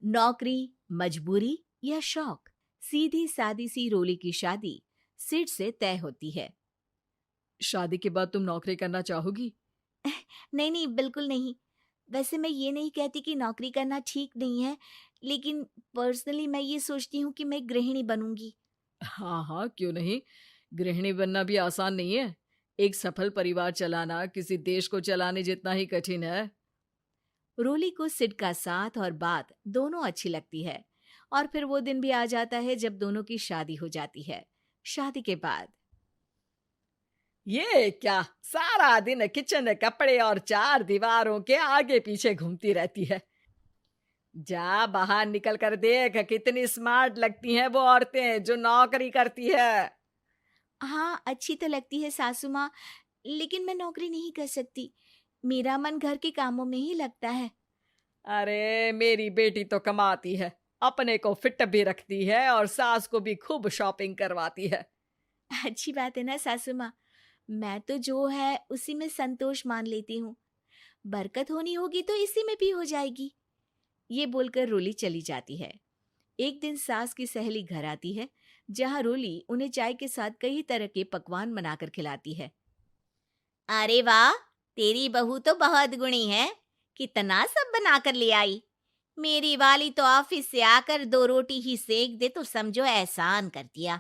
नौकरी, मजबूरी या शौक, सीधी सादी सी रोली की शादी सिड से तय होती है। शादी के बाद तुम नौकरी करना चाहोगी? नहीं नहीं, बिल्कुल नहीं। वैसे मैं ये नहीं कहती कि नौकरी करना ठीक नहीं है, लेकिन पर्सनली मैं ये सोचती हूँ कि मैं गृहिणी बनूंगी। हाँ हाँ, क्यों नहीं। गृहिणी बनना भी आसान नहीं है। एक सफल परिवार चलाना किसी देश को चलाने जितना ही कठिन है। रोली को सिड का साथ और बात दोनों अच्छी लगती है, और फिर वो दिन भी आ जाता है जब दोनों की शादी हो जाती है। शादी के बाद ये क्या, सारा दिन किचन कपड़े और चार दीवारों के आगे पीछे घूमती रहती है। जा बाहर निकल कर देख, कितनी स्मार्ट लगती हैं वो औरतें जो नौकरी करती है। हाँ, अच्छी तो लगती है सासू माँ, लेकिन मैं नौकरी नहीं कर सकती। मेरा मन घर के कामों में ही लगता है। अरे मेरी बेटी तो कमाती है, अपने को फिट भी रखती है और सास को भी खूब शॉपिंग करवाती है। अच्छी बात है ना सासू माँ। मैं तो जो है उसी में संतोष मान लेती हूँ। बरकत होनी होगी तो इसी में भी हो जाएगी। ये बोलकर रोली चली जाती है। एक दिन सास की सहेली घर आती है, जहाँ रोली उन्हें चाय के साथ कई तरह के पकवान बनाकर खिलाती है। अरे वाह, तेरी बहू तो बहुत गुणी है। कितना सब बनाकर ले आई। मेरी वाली तो ऑफिस से आकर 2 रोटी ही सेक दे तो समझो एहसान कर दिया।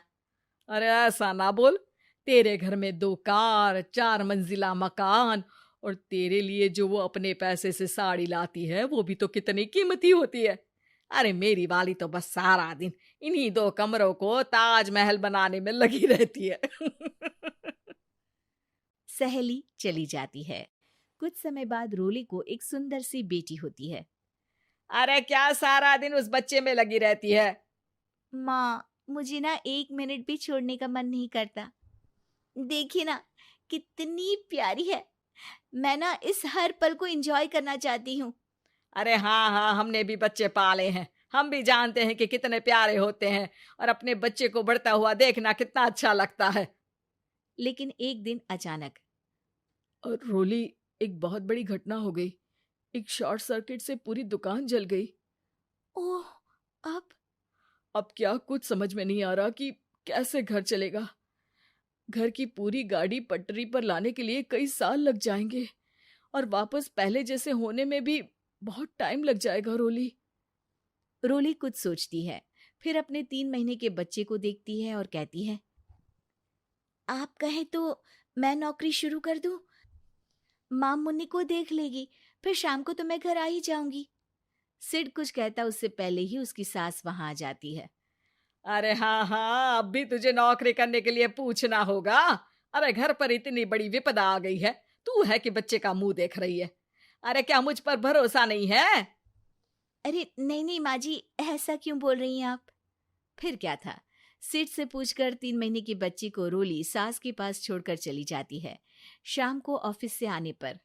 अरे ऐसा ना बोल। तेरे घर में 2 कार, 4 मंजिला मकान, और तेरे लिए जो वो अपने पैसे से साड़ी लाती है वो भी तो कितनी कीमती होती है। अरे मेरी वाली तो बस सारा दिन इन्हीं 2 कमरों को ताजमहल बनाने में लगी रहती है। सहेली चली जाती है। कुछ समय बाद रोली को एक सुंदर सी बेटी होती है। अरे क्या सारा दिन उस बच्चे में लगी रहती है। माँ, मुझे ना 1 मिनट भी छोड़ने का मन नहीं करता। देखिए ना, कितनी प्यारी है। मैं ना इस हर पल को एंजॉय करना चाहती हूँ। अरे हाँ हाँ, हमने भी बच्चे पाले हैं, हम भी जानते हैं कि कितने प्यारे होते हैं, और अपने बच्चे को बढ़ता हुआ देखना कितना अच्छा लगता है। लेकिन एक दिन अचानक और रोली, एक बहुत बड़ी घटना हो गई। एक शॉर्ट सर्किट से पूरी दुकान जल गई। ओह, अब अब क्या कुछ समझ में नहीं आ रहा कि कैसे घर चलेगा। घर की पूरी गाड़ी पटरी पर लाने के लिए कई साल लग जाएंगे, और वापस पहले जैसे होने में भी बहुत टाइम लग जाएगा। रोली रोली कुछ सोचती है, फिर अपने 3 महीने के बच्चे को देखती है और कहती है, आप कहें तो मैं नौकरी शुरू कर दूं? माँ मुन्नी को देख लेगी, फिर शाम को तो मैं घर आ ही जाऊंगी। सिड कुछ कहता उससे पहले ही उसकी सास वहां आ जाती है। अरे हाँ हाँ, अब भी तुझे नौकरी करने के लिए पूछना होगा। अरे घर पर इतनी बड़ी विपदा आ गई है, तू है कि बच्चे का मुंह देख रही है। अरे क्या मुझ पर भरोसा नहीं है? अरे नहीं नहीं माँ जी, ऐसा क्यों बोल रही हैं आप? फिर क्या था, सिड से पूछकर 3 महीने की बच्ची को रोली सास के पास छोड़कर चली जाती है। शाम को ऑफिस से आने पर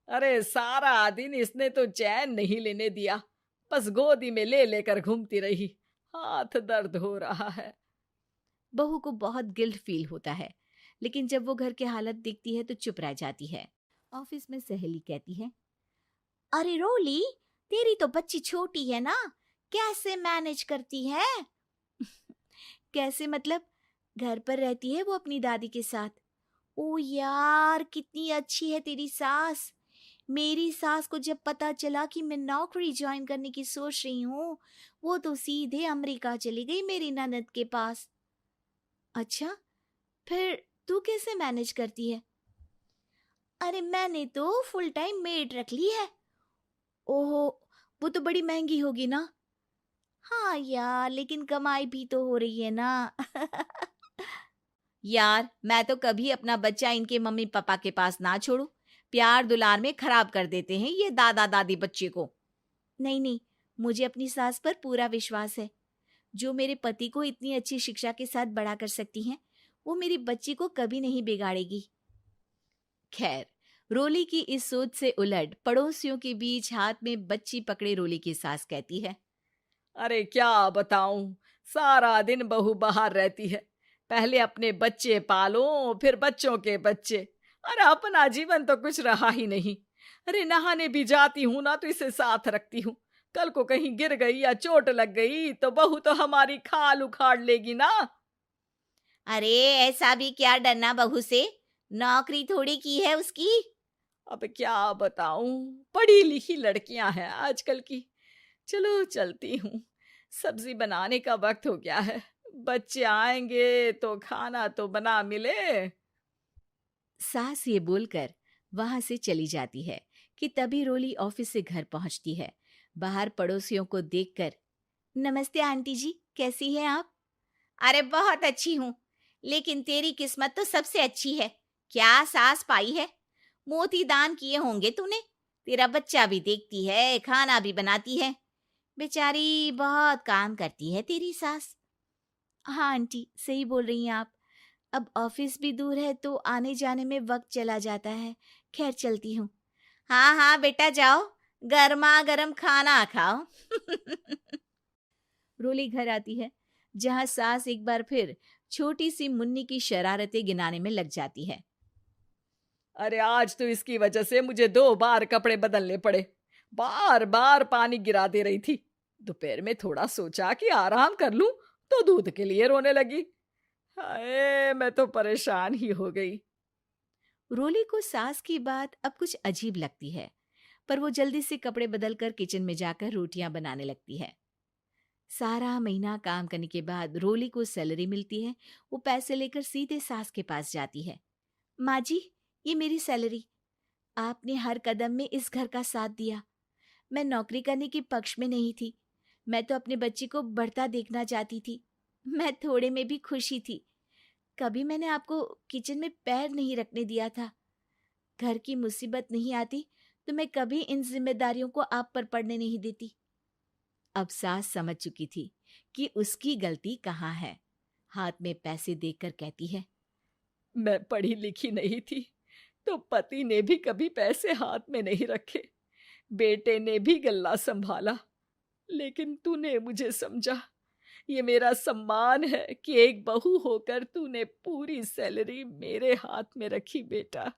अरे सारा दिन इसने तो चैन नहीं लेने दिया, बस गोदी में ले लेकर घूमती रही। हाथ दर्द हो रहा है। बहू को बहुत गिल्ट फील होता है, लेकिन जब वो घर की हालत देखती है तो चुप रह जाती है। ऑफिस में सहेली कहती है, अरे रोली, तेरी तो बच्ची छोटी है ना, कैसे मैनेज करती है? कैसे मतलब? घर पर रहती है वो अपनी दादी के साथ। ओ यार, कितनी अच्छी है तेरी सास। मेरी सास को जब पता चला कि मैं नौकरी ज्वाइन करने की सोच रही हूँ, वो तो सीधे अमेरिका चली गई मेरी ननद के पास। अच्छा, फिर तू कैसे मैनेज करती है? अरे मैंने तो फुल टाइम मेड रख ली है। ओहो, वो तो बड़ी महंगी होगी ना? हाँ यार, लेकिन कमाई भी तो हो रही है ना। यार, मैं तो कभी अपना बच्चा इनके मम्मी पापा के पास ना छोड़ू। प्यार दुलार में खराब कर देते हैं ये दादा दादी बच्चे को। नहीं नहीं, मुझे अपनी सास पर पूरा विश्वास है। जो मेरे पति को इतनी अच्छी शिक्षा के साथ बड़ा कर सकती हैं, वो मेरी बच्ची को कभी नहीं बिगाड़ेगी। खैर, रोली की इस सोच से उलट पड़ोसियों के बीच हाथ में बच्ची पकड़े रोली की सास कहती है, अरे क्या बताऊं, सारा दिन बहू बाहर रहती है। पहले अपने बच्चे पालो, फिर बच्चों के बच्चे। अरे अपना जीवन तो कुछ रहा ही नहीं। अरे नहाने भी जाती हूं ना तो इसे साथ रखती हूँ, कल को कहीं गिर गई या चोट लग गई तो बहू तो हमारी खाल उखाड़ लेगी ना। अरे ऐसा भी क्या डरना बहू से, नौकरी थोड़ी की है उसकी। अब क्या बताऊं, पढ़ी लिखी लड़कियां हैं आजकल की। चलो चलती हूँ, सब्जी बनाने का वक्त हो गया है। बच्चे आएंगे तो खाना तो बना मिले। सास ये बोलकर वहां से चली जाती है कि तभी रोली ऑफिस से घर पहुंचती है। बाहर पड़ोसियों को देखकर, नमस्ते आंटी जी, कैसी हैं आप? अरे बहुत अच्छी हूँ, लेकिन तेरी किस्मत तो सबसे अच्छी है। क्या सास पाई है, मोती दान किए होंगे तूने। तेरा बच्चा भी देखती है, खाना भी बनाती है। बेचारी बहुत काम करती है तेरी सास। हाँ आंटी, सही बोल रही हैं आप। अब ऑफिस भी दूर है तो आने जाने में वक्त चला जाता है। खैर चलती हूँ। हाँ हाँ बेटा जाओ, गर्मा गर्म खाना खाओ। रोली घर आती है, जहाँ सास एक बार फिर छोटी सी मुन्नी की शरारतें गिनाने में लग जाती है। अरे आज तो इसकी वजह से मुझे 2 बार कपड़े बदलने पड़े। बार बार पानी गिरा दे रही थी। दोपहर में थोड़ा सोचा कि आराम कर लूं तो दूध के लिए रोने लगी। हाय, मैं तो परेशान ही हो गई। रोली को सास की बात अब कुछ अजीब लगती है, पर वो जल्दी से कपड़े बदलकर किचन में जाकर रोटियां बनाने लगती है। सारा महीना काम करने के बाद रोली को सैलरी मिलती है। वो पैसे लेकर सीधे सास के पास जाती है। माँ जी, ये मेरी सैलरी। आपने हर कदम में इस घर का साथ दिया। मैं नौकरी करने के पक्ष में नहीं थी। मैं तो अपने बच्चे को बढ़ता देखना चाहती थी। मैं थोड़े में भी खुशी थी। कभी मैंने आपको किचन में पैर नहीं रखने दिया था। घर की मुसीबत नहीं आती तो मैं कभी इन जिम्मेदारियों को आप पर पड़ने नहीं देती। अब सास समझ चुकी थी कि उसकी गलती कहाँ है। हाथ में पैसे देखकर कहती है, मैं पढ़ी लिखी नहीं थी तो पति ने भी कभी पैसे हाथ में नहीं रखे। बेटे ने भी गल्ला संभाला, लेकिन तूने मुझे समझा। ये मेरा सम्मान है कि एक बहू होकर तूने पूरी सैलरी मेरे हाथ में रखी बेटा।